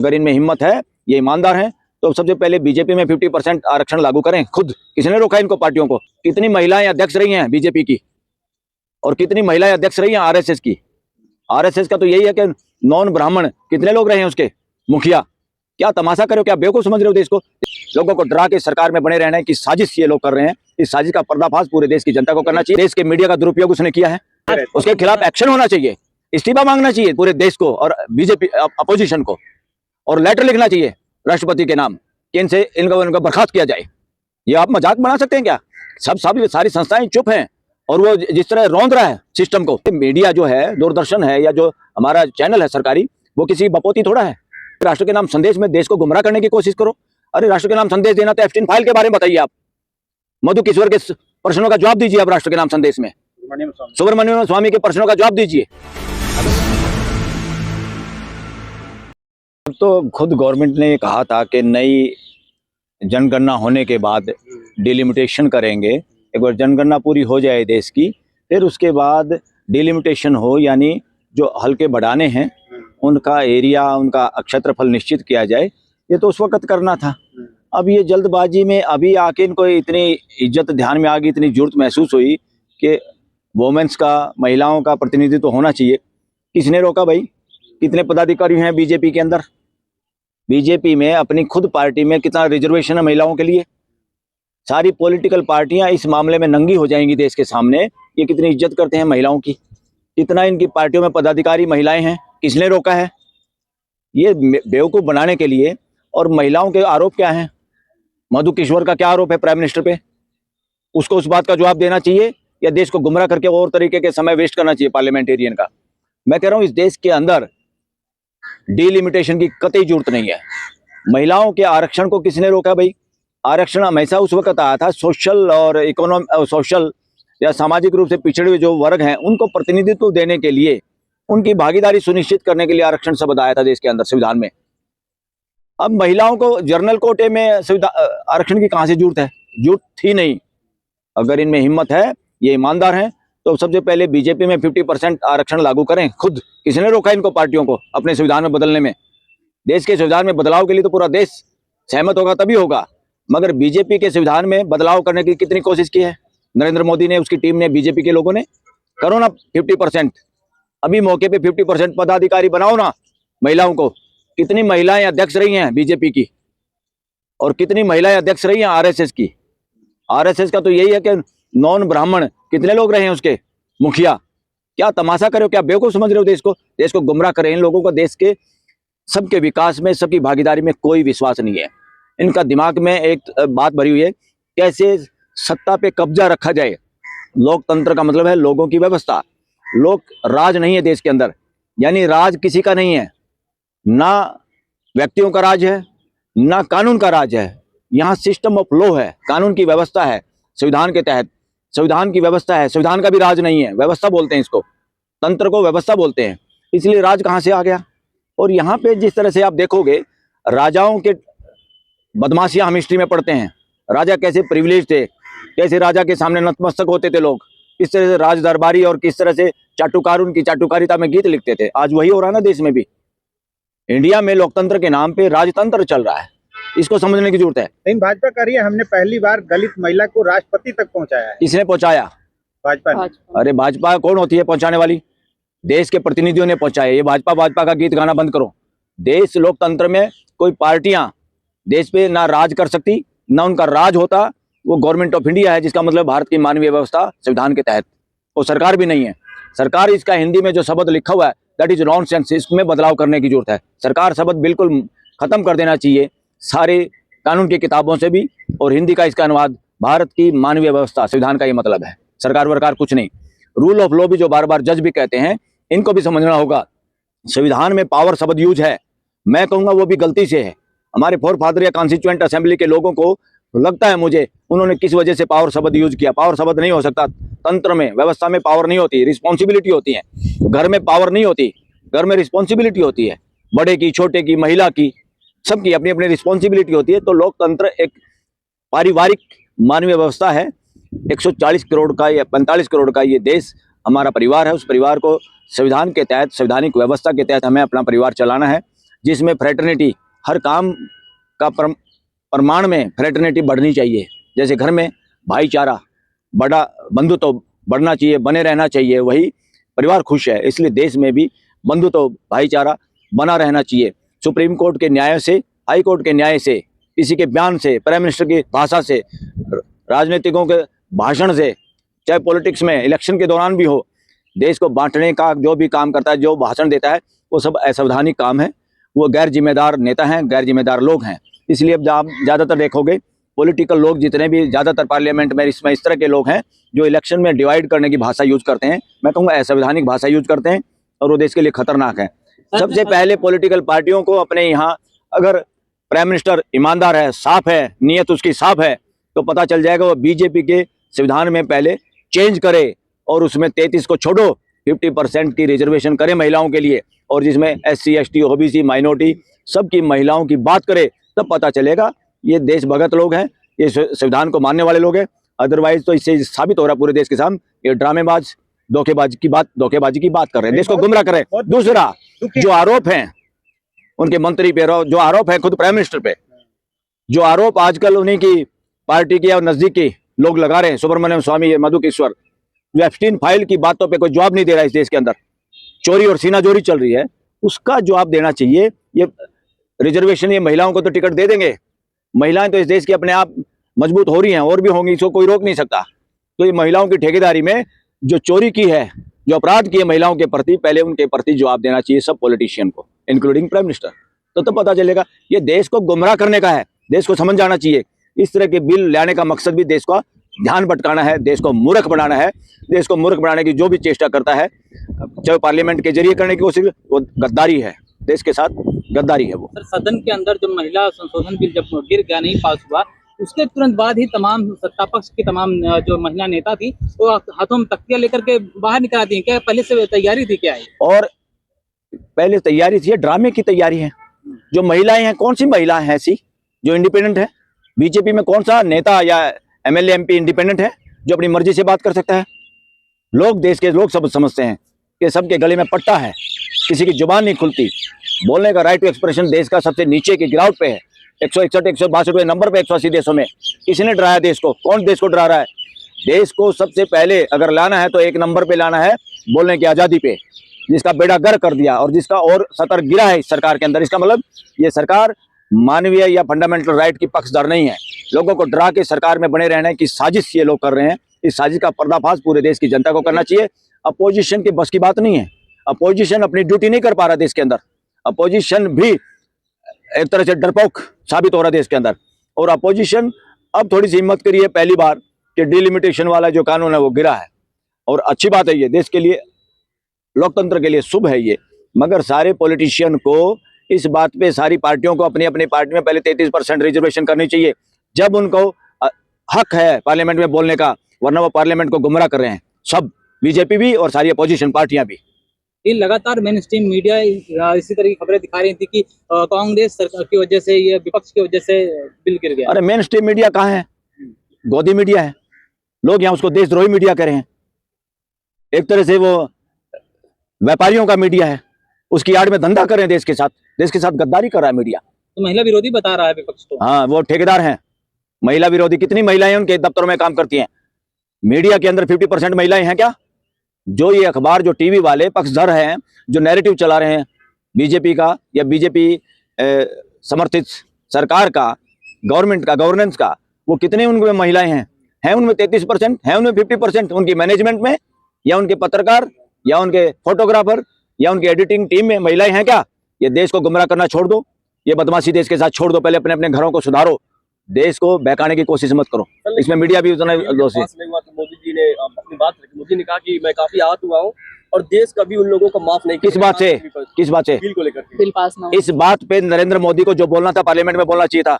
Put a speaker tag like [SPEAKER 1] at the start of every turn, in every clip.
[SPEAKER 1] अगर इनमें हिम्मत है, ये ईमानदार हैं, तो सबसे पहले बीजेपी में 50% आरक्षण लागू करें। खुद किसने रोका इनको पार्टियों को? कितनी महिलाएं अध्यक्ष रही हैं बीजेपी की और कितनी महिलाएं अध्यक्ष रही हैं आरएसएस की? आरएसएस का तो यही है कि नॉन ब्राह्मण कितने लोग रहे हैं उसके मुखिया। क्या तमाशा करो, क्या बेवकूफ समझ रहे हो देश को? लोगों को डरा के सरकार में बने रहने की साजिश ये लोग कर रहे हैं। इस साजिश का पर्दाफाश पूरे देश की जनता को करना चाहिए। देश के मीडिया का दुरुपयोग उसने किया है, उसके खिलाफ एक्शन होना चाहिए, इस्तीफा मांगना चाहिए पूरे देश को और बीजेपी अपोजिशन को, और लेटर लिखना चाहिए राष्ट्रपति के नाम कि इनका बर्खास्त किया जाए। ये आप मजाक बना सकते हैं क्या? सब सारी संस्थाएं चुप हैं और वो जिस तरह रौंद रहा है सिस्टम को। मीडिया जो है, दूरदर्शन है या जो हमारा चैनल है सरकारी, वो किसी बपोती थोड़ा है। राष्ट्र के नाम संदेश में देश को गुमराह करने की कोशिश करो। अरे राष्ट्र के नाम संदेश देना तो एप्स्टीन फाइल के बारे में बताइए आप। मधु किशोर के प्रश्नों का जवाब दीजिए आप राष्ट्र के नाम संदेश में। सुब्रमण्यम स्वामी के प्रश्नों का जवाब दीजिए। अब तो खुद गवर्नमेंट ने कहा था कि नई जनगणना होने के बाद डिलिमिटेशन करेंगे। एक बार जनगणना पूरी हो जाए देश की, फिर उसके बाद डिलिमिटेशन हो, यानी जो हल्के बढ़ाने हैं उनका एरिया, उनका क्षेत्रफल निश्चित किया जाए। ये तो उस वक्त करना था। अब ये जल्दबाजी में अभी आके इनको इतनी इज्जत ध्यान में आ गई, इतनी जरूरत महसूस हुई कि वोमेंस का, महिलाओं का प्रतिनिधित्व होना चाहिए। किसने रोका भाई? कितने पदाधिकारी हैं बीजेपी के अंदर? बीजेपी में अपनी खुद पार्टी में कितना रिजर्वेशन है महिलाओं के लिए? सारी पॉलिटिकल पार्टियां इस मामले में नंगी हो जाएंगी देश के सामने। ये कितनी इज्जत करते हैं महिलाओं की, कितना इनकी पार्टियों में पदाधिकारी महिलाएं हैं। किसने रोका है? ये बेवकूफ बनाने के लिए। और महिलाओं के आरोप क्या हैं? मधु किशोर का क्या आरोप है प्राइम मिनिस्टर पे? उसको उस बात का जवाब देना चाहिए या देश को गुमराह करके और तरीके के समय वेस्ट करना चाहिए पार्लियामेंटेरियन का? मैं कह रहा हूं इस देश के अंदर डिलिमिटेशन की कतई जरूरत नहीं है। महिलाओं के आरक्षण को किसने रोका भाई? आरक्षण हमेशा उस वक्त आया था सोशल और सोशल या सामाजिक रूप से पिछड़े हुए जो वर्ग हैं उनको प्रतिनिधित्व देने के लिए, उनकी भागीदारी सुनिश्चित करने के लिए आरक्षण शब्द आया था देश के अंदर संविधान में। अब महिलाओं को जनरल कोटे में आरक्षण की कहां से जरूरत है? जरूरत थी नहीं। अगर इनमें हिम्मत है, ये ईमानदार हैं, तो सबसे पहले बीजेपी में 50% आरक्षण लागू करें। खुद किसने रोका इनको पार्टियों को अपने संविधान में बदलने में? देश के संविधान में बदलाव के लिए तो पूरा देश सहमत होगा तभी होगा। मगर बीजेपी के संविधान में बदलाव करने की कितनी कोशिश की है नरेंद्र मोदी ने, उसकी टीम ने, बीजेपी के लोगों ने? करो ना 50%। अभी मौके पे 50% पदाधिकारी बनाओ ना महिलाओं को। कितनी महिलाएं अध्यक्ष रही हैं बीजेपी की और कितनी महिलाएं अध्यक्ष रही हैं आरएसएस की? आरएसएस का तो यही है कि नॉन ब्राह्मण कितने लोग रहे हैं उसके मुखिया। क्या तमाशा करो, क्या बेवकूफ समझ रहे हो देश को? देश को गुमराह करें। इन लोगों का देश के सबके विकास में, सबकी भागीदारी में कोई विश्वास नहीं है। इनका दिमाग में एक बात भरी हुई है, कैसे सत्ता पे कब्जा रखा जाए। लोकतंत्र का मतलब है लोगों की व्यवस्था। लोक राज नहीं है देश के अंदर, यानी राज किसी का नहीं है। ना व्यक्तियों का राज है, ना कानून का राज है। यहाँ सिस्टम ऑफ लॉ है, कानून की व्यवस्था है संविधान के तहत। संविधान की व्यवस्था है, संविधान का भी राज नहीं है, व्यवस्था बोलते हैं इसको, तंत्र को व्यवस्था बोलते हैं। इसलिए राज कहाँ से आ गया? और यहाँ पे जिस तरह से आप देखोगे राजाओं के बदमाशियां हम हिस्ट्री में पढ़ते हैं। राजा कैसे प्रिविलेज थे, कैसे राजा के सामने नतमस्तक होते थे लोग, किस तरह से राज दरबारी और किस तरह से चाटुकार उनकी चाटुकारिता में गीत लिखते थे। आज वही हो रहा है ना देश में भी। इंडिया में लोकतंत्र के नाम पे राजतंत्र चल रहा है, इसको समझने की जरूरत है।
[SPEAKER 2] लेकिन भाजपा कह रही है हमने पहली बार दलित महिला को राष्ट्रपति तक पहुंचाया है।
[SPEAKER 1] किसने पहुंचाया?
[SPEAKER 2] भाजपा ने।
[SPEAKER 1] अरे भाजपा कौन होती है पहुंचाने वाली? देश के प्रतिनिधियों ने पहुंचाया। ये भाजपा का गीत गाना बंद करो। देश लोकतंत्र में कोई पार्टियां देश पे ना राज कर सकती, ना उनका राज होता। वो गवर्नमेंट ऑफ इंडिया है, जिसका मतलब भारत की मानवीय व्यवस्था संविधान के तहत। वो सरकार भी नहीं है। सरकार, इसका हिंदी में जो शब्द लिखा हुआ है दैट इज नॉनसेंस। इसमें बदलाव करने की जरूरत है। सरकार शब्द बिल्कुल खत्म कर देना चाहिए सारे कानून की किताबों से भी, और हिंदी का इसका अनुवाद भारत की मानवीय व्यवस्था संविधान का ये मतलब है। सरकार वरकार कुछ नहीं। रूल ऑफ लॉ भी जो बार बार जज भी कहते हैं, इनको भी समझना होगा। संविधान में पावर शब्द यूज है, मैं कहूंगा वो भी गलती से है। हमारे फोर फादर या कॉन्स्टिट्यूएंट असेंबली के लोगों को लगता है मुझे उन्होंने किस वजह से पावर शब्द यूज किया। पावर शब्द नहीं हो सकता। तंत्र में, व्यवस्था में पावर नहीं होती, रिस्पॉन्सिबिलिटी होती है। घर में पावर नहीं होती, घर में रिस्पॉन्सिबिलिटी होती है। बड़े की, छोटे की, महिला की, सबकी अपनी अपनी रिस्पॉन्सिबिलिटी होती है। तो लोकतंत्र एक पारिवारिक मानवीय व्यवस्था है। 140 करोड़ का या 45 करोड़ का ये देश हमारा परिवार है। उस परिवार को संविधान के तहत, संवैधानिक व्यवस्था के तहत हमें अपना परिवार चलाना है। जिसमें फ्रेटर्निटी, हर काम का प्रमाण में फ्रेटर्निटी बढ़नी चाहिए। जैसे घर में भाईचारा, बड़ा बंधुत्व बढ़ना चाहिए, बने रहना चाहिए, वही परिवार खुश है। इसलिए देश में भी बंधुत्व, भाईचारा बना रहना चाहिए। सुप्रीम कोर्ट के न्याय से, हाई कोर्ट के न्याय से, किसी के बयान से, प्राइम मिनिस्टर की भाषा से, राजनीतिकों के भाषण से, चाहे पॉलिटिक्स में इलेक्शन के दौरान भी हो, देश को बांटने का जो भी काम करता है, जो भाषण देता है, वो सब असंवैधानिक काम है। वो गैर जिम्मेदार नेता हैं, गैर जिम्मेदार लोग हैं। इसलिए अब आप ज़्यादातर देखोगे पॉलिटिकल लोग जितने भी ज़्यादातर पार्लियामेंट में इसमें इस तरह के लोग हैं जो इलेक्शन में डिवाइड करने की भाषा यूज करते हैं। मैं कहूँगा असंवैधानिक भाषा यूज करते हैं और वो देश के लिए खतरनाक है। सबसे पहले पॉलिटिकल पार्टियों को अपने यहाँ, अगर प्राइम मिनिस्टर ईमानदार है, साफ है, नीयत उसकी साफ है, तो पता चल जाएगा वो बीजेपी के संविधान में पहले चेंज करे और उसमें 33 को छोड़ो, 50% की रिजर्वेशन करे महिलाओं के लिए, और जिसमें SC ST OBC माइनॉरिटी सबकी महिलाओं की बात करे, तब पता चलेगा ये देश भगत लोग हैं, ये संविधान को मानने वाले लोग हैं। अदरवाइज तो इससे साबित हो रहा है पूरे देश के सामने ये ड्रामेबाज, धोखेबाजी की बात कर रहे हैं, देश को गुमराह कर रहे हैं। दूसरा जो आरोप हैं उनके मंत्री पे, जो आरोप है खुद प्राइम मिनिस्टर पे, जो आरोप आजकल उन्हीं की पार्टी के और नजदीक के लोग लगा रहे हैं, सुब्रमण्यम स्वामी, मधु किश्वर, जो एप्स्टीन फाइल की बातों पे कोई जवाब नहीं दे रहा है। इस देश के अंदर चोरी और सीनाजोरी चल रही है, उसका जवाब देना चाहिए। ये रिजर्वेशन, ये महिलाओं को तो टिकट दे देंगे, महिलाएं तो इस देश की अपने आप मजबूत हो रही हैं और भी होंगी, इसको कोई रोक नहीं सकता। तो ये महिलाओं की ठेकेदारी में जो चोरी की है, जो अपराध किए महिलाओं के प्रति, पहले उनके प्रति जवाब देना चाहिए सब पॉलिटिशियन को, इंक्लूडिंग प्राइम मिनिस्टर। तो पता चलेगा ये देश को गुमराह करने का है, देश को समझ जाना चाहिए। इस तरह के बिल लाने का मकसद भी देश का ध्यान भटकाना है, देश को मूर्ख बनाना है। देश को मूर्ख बनाने की जो भी चेष्टा करता है, चाहे पार्लियामेंट के जरिए करने की कोशिश, वो गद्दारी है, देश के साथ गद्दारी है वो।
[SPEAKER 3] सर, सदन के अंदर जो महिला संशोधन बिल जब गिर गया, नहीं पास हुआ, उसके तुरंत बाद ही तमाम सत्ता पक्ष की तमाम जो महिला नेता थी वो हाथों में तख्तियां लेकर के बाहर निकल आती हैं। क्या पहले से तैयारी थी क्या है? और
[SPEAKER 1] पहले तैयारी थी, ड्रामे की तैयारी है। जो महिलाएं हैं, कौन सी महिलाएं हैं ऐसी जो इंडिपेंडेंट है? बीजेपी में कौन सा नेता या MLA MP इंडिपेंडेंट है जो अपनी मर्जी से बात कर सकता है? लोग, देश के लोग सब समझते हैं कि सबके गले में पट्टा है, किसी की जुबान नहीं खुलती। बोलने का राइट टू एक्सप्रेशन देश का सबसे नीचे की गिरावट पे है, 161 162 नंबर पे 180 देशों में। किसने डराया देश को? कौन देश को डरा रहा है? देश को सबसे पहले अगर लाना है तो एक नंबर पे लाना है, बोलने की आज़ादी पे, जिसका बेड़ा गर्क कर दिया और जिसका और सतर गिरा है इस सरकार के अंदर। इसका मतलब ये सरकार मानवीय या फंडामेंटल राइट की पक्षधर नहीं है। लोगों को डरा के सरकार में बने रहने की साजिश ये लोग कर रहे हैं। इस साजिश का पर्दाफाश पूरे देश की जनता को करना चाहिए। अपोजिशन की बस की बात नहीं है, अपोजिशन अपनी ड्यूटी नहीं कर पा रहा देश के अंदर। अपोजिशन भी एक तरह से डरपोक साबित हो रहा है देश के अंदर, और अपोजिशन अब थोड़ी सी हिम्मत करी है पहली बार कि डिलिमिटेशन वाला जो कानून है वो गिरा है, और अच्छी बात है, ये देश के लिए, लोकतंत्र के लिए शुभ है ये। मगर सारे पॉलिटिशियन को इस बात पे, सारी पार्टियों को अपनी अपनी पार्टी में पहले 33% रिजर्वेशन करनी चाहिए, जब उनको हक है पार्लियामेंट में बोलने का, वरना वो पार्लियामेंट को गुमराह कर रहे हैं सब, बीजेपी भी और सारी अपोजिशन पार्टियां भी।
[SPEAKER 3] ये लगातार मेन स्ट्रीम मीडिया इसी तरह की खबरें दिखा रही थी कि कांग्रेस सरकार की वजह से, ये विपक्ष की वजह से बिल गिर गया।
[SPEAKER 1] अरे मेन स्ट्रीम मीडिया कहाँ है? गोदी मीडिया है। लोग यहाँ उसको देशद्रोही मीडिया कह रहे हैं। एक तरह से वो व्यापारियों का मीडिया है, उसकी आड़ में धंधा कर रहे हैं देश के साथ गद्दारी कर रहा है मीडिया।
[SPEAKER 3] तो महिला विरोधी बता रहा है विपक्ष को।
[SPEAKER 1] हाँ, वो ठेकेदार हैं, महिला विरोधी। कितनी महिलाएं उनके दफ्तरों में काम करती हैं? मीडिया के अंदर 50% महिलाएं हैं क्या? जो ये अखबार, जो टीवी वाले पक्षधर हैं, जो नैरेटिव चला रहे हैं बीजेपी का या बीजेपी समर्थित सरकार का, गवर्नमेंट का, गवर्नेंस का, वो कितने उनमें महिलाएं हैं? हैं उनमें 33%, हैं उनमें 50%? उनकी मैनेजमेंट में या उनके पत्रकार या उनके फोटोग्राफर या उनकी एडिटिंग टीम में महिलाएं हैं क्या? ये देश को गुमराह करना छोड़ दो, ये बदमाशी देश के साथ छोड़ दो। पहले अपने अपने घरों को सुधारो, देश को बहकाने की कोशिश मत करो। इसमें मीडिया भी उतना दोषी।
[SPEAKER 4] मोदी जी ने अपनी बात रखी, मोदी ने कहा कि मैं काफी आहत हुआ हूँ और देश कभी उन लोगों को माफ नहीं किया। किस बात से? बिल को लेकर,
[SPEAKER 3] बिल पास ना।
[SPEAKER 1] इस बात पे नरेंद्र मोदी को जो बोलना था पार्लियामेंट में बोलना चाहिए था,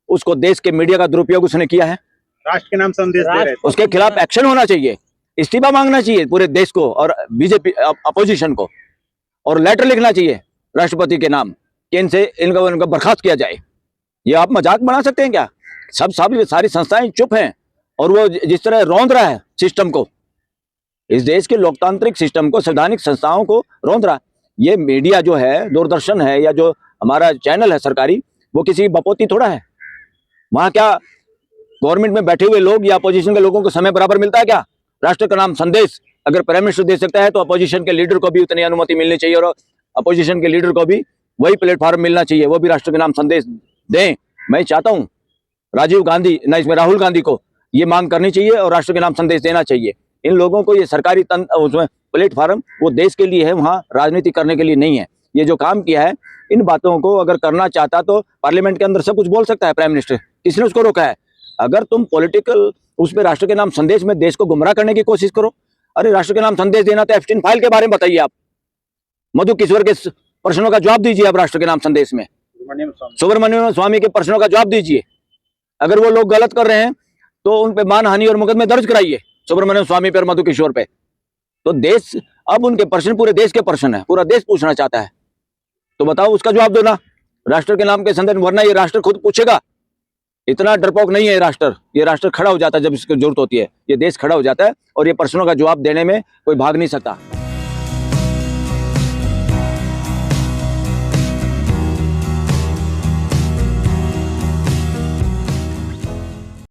[SPEAKER 1] उसको देश के मीडिया का दुरुपयोग उसने किया है।
[SPEAKER 2] राष्ट्र के नाम संदेश दे रहे हैं।
[SPEAKER 1] उसके खिलाफ एक्शन होना चाहिए, इस्तीफा मांगना चाहिए पूरे देश को और बीजेपी अपोजिशन को, और लेटर लिखना चाहिए राष्ट्रपति के नाम कि इनको बर्खास्त किया जाए। ये आप मजाक बना सकते हैं क्या? सारी संस्थाएं चुप हैं, और वो जिस तरह रौंद रहा है सिस्टम को, इस देश के लोकतांत्रिक सिस्टम को, संवैधानिक संस्थाओं को रौंद रहा है। ये मीडिया जो है, दूरदर्शन है या जो हमारा चैनल है सरकारी, वो किसी बपोती थोड़ा है। वहां क्या गवर्नमेंट में बैठे हुए लोग या अपोजिशन के लोगों को समय बराबर मिलता है क्या? राष्ट्र का नाम संदेश अगर प्राइम मिनिस्टर दे सकता है तो अपोजिशन के लीडर को भी उतनी अनुमति मिलनी चाहिए, और अपोजिशन के लीडर को भी वही प्लेटफॉर्म मिलना चाहिए, वो भी राष्ट्र के नाम संदेश दें। मैं चाहता हूं राजीव गांधी ना, इसमें राहुल गांधी को ये मांग करनी चाहिए और राष्ट्र के नाम संदेश देना चाहिए। इन लोगों को ये सरकारी उसमें प्लेटफॉर्म वो देश के लिए है, वहां राजनीति करने के लिए नहीं है। ये जो काम किया है, इन बातों को अगर करना चाहता तो पार्लियामेंट के अंदर सब कुछ बोल सकता है प्राइम मिनिस्टर, किसने उसको रोका है? अगर तुम पॉलिटिकल उस पर राष्ट्र के नाम संदेश में देश को गुमराह करने की कोशिश करो, अरे राष्ट्र के नाम संदेश देना तो एप्स्टीन फाइल के बारे में बताइए आप, मधु किशोर के प्रश्नों का जवाब दीजिए आप राष्ट्र के नाम संदेश में, सुब्रमण्यम स्वामी के प्रश्नों का जवाब दीजिए। अगर वो लोग गलत कर रहे हैं तो उन पे मानहानि और मुकदमे दर्ज कराइए, सुब्रमण्यम स्वामी पे और मधु किशोर पे। तो देश अब उनके प्रश्न पूरे देश के प्रश्न है, पूरा देश पूछना चाहता है, तो बताओ उसका जवाब दो ना राष्ट्र के नाम के संदेश, वरना ये राष्ट्र खुद पूछेगा। इतना डरपोक नहीं है ये राष्ट्र खड़ा हो जाता है जब इसकी जरूरत होती है, ये देश खड़ा हो जाता है और ये प्रश्नों का जवाब देने में कोई भाग नहीं सकता।